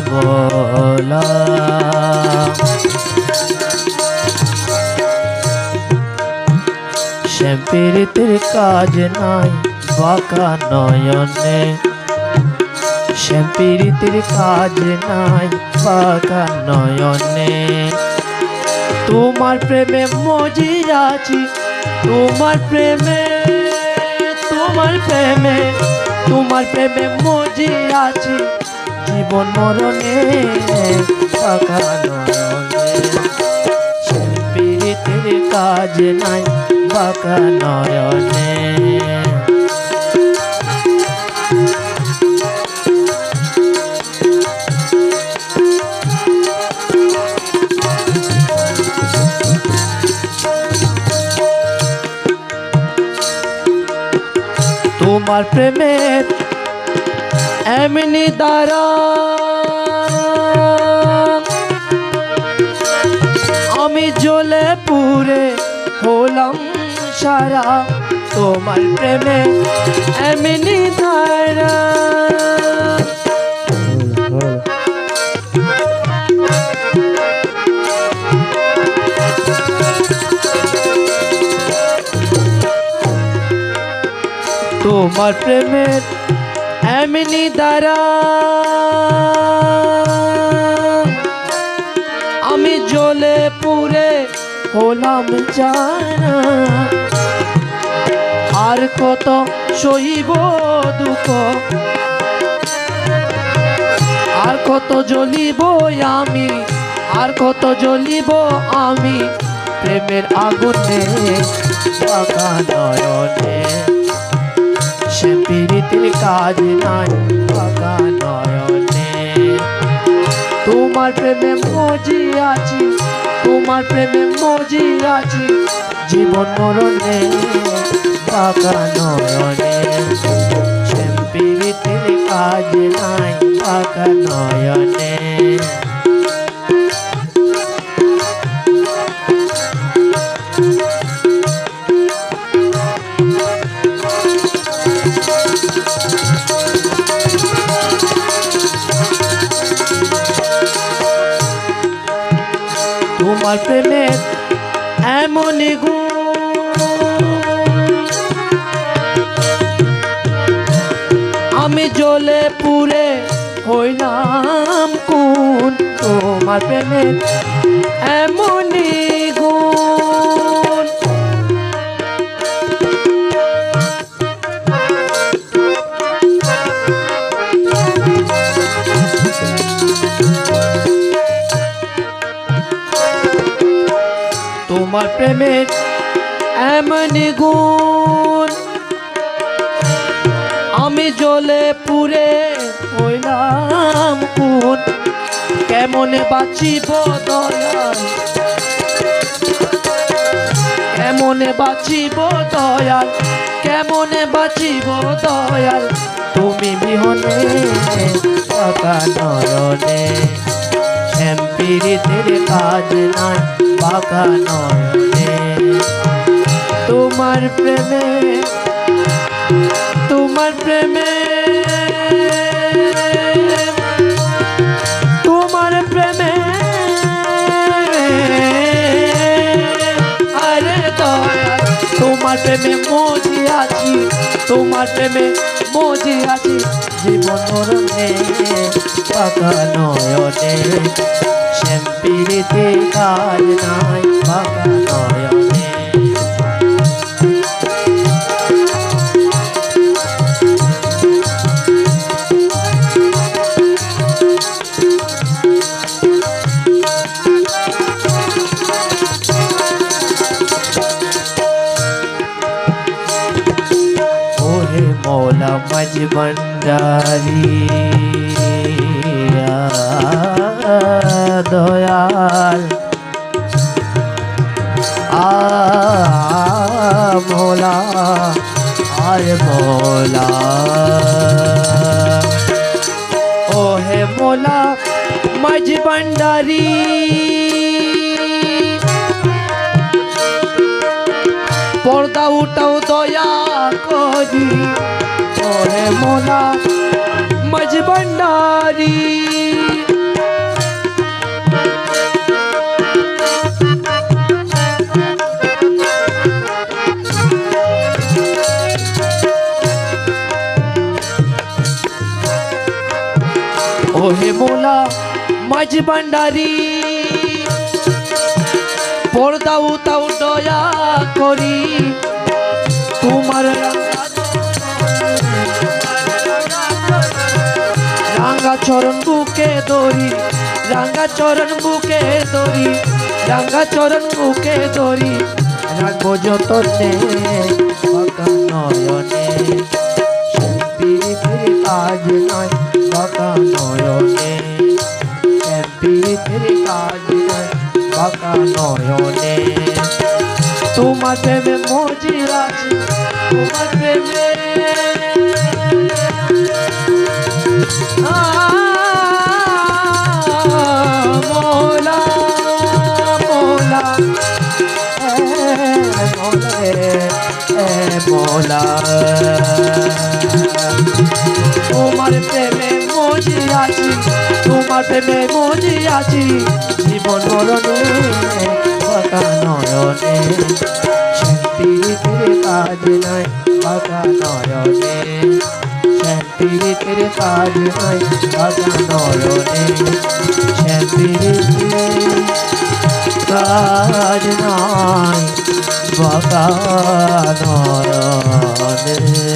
বলা। শ্যাম পীড়িতের কাজ নাই বাঁকা নয়নে, শ্যাম পীড়িতের কাজ নাই বাঁকা নয়নে। তোমার প্রেমে মজিয়াছি, তোমার প্রেমে, তোমার প্রেমে, তোমার প্রেমে মজিয়াছি জীবন মরণে বাঁকা নয়নে। শ্যাম পীড়িতের কাজ নাই বাঁকা নয়নে। তোমার প্রেমের এমনি দ্বারা আমি জ্বলে পুড়ে হলাম সারা। তোমার প্রেমে এমনি দ্বারা তোমার প্রেমের এমনি দ্বারা আমি জ্বলে পুড়ে হলাম জানা। আর কত সইব দুঃখ, আর কত জ্বলিব আমি, আর কত জ্বলিব আমি প্রেমের আগুনে বাঁকা নয়নে। শ্যাম পীড়িতের কাজ নাই বাঁকা নয়নে। তোমার প্রেমে মজিয়াছি, তোমার প্রেমে মজিয়াছি জীবন মরণে বাঁকা নয়নে। শ্যাম পীড়িতের কাজ নাই বাঁকা নয়নে। তোমার প্রেমের এমন গুণ আমি জ্বলে পুড়ে হইলাম কোন। তোমার প্রেমের এমন গুণ তোমার প্রেমের এমন গুণ আমি জ্বলে পুড়ে হইলাম কোন। কেমনে বাঁচিব দয়াল, কেমনে বাঁচিব দয়াল, কেমনে বাঁচিব দয়াল তুমি বিহনে বাঁকা নয়নে। শ্যাম পীড়িতের কাজ নাই বাঁকা নয়নে। তোমার প্রেমে, তোমার প্রেমে, তোমার প্রেমে আরে দয়াল। তোমার প্রেমে মজিয়াছি, তোমার প্রেমে মজিয়াছি জীবন মরণে বাঁকা নয়নে। শ্যাম পীড়িতের কাজ নাই বাঁকা নয়নে। ওহে মৌলা মাঝ ভান্ডারী দয়াল, মৌলা আরে মৌলা। ও হে মৌলা মাঝ ভান্ডারী পর্দা উঠাও দয়া করি। ও হে মৌলা মাঝ ভান্ডারী। ও হে মোলা মাঝি ভান্ডারী, পর্দা উঠাও দয়া করি, তোমার রাঙ্গা চরণ বুকে ধরি, রাঙ্গা চরণ বুকে ধরি, রাঙ্গা চরণ বুকে ধরি, রাখবো যতনে বাঁকা নয়নে, পীড়িতের কাজ নয় বাঁকা নয়নে, পীড়িতের কাজ নয় বাঁকা নয়নে। তোমার প্রেমে মজি আছি, তোমার প্রেমে মোলা মোলা মোলা, তোমার প্রেমে মজি আছি, তোমার প্রেমে মজি আছি, জীবন মরণে বাঁকা নয়নে, পীড়িতের কাজ নয় বাঁকা নয়নে, পীড়িতের কাজ নয় বাঁকা নয়নে, পীড়িতের কাজ নয় বাঁকা নয়নে।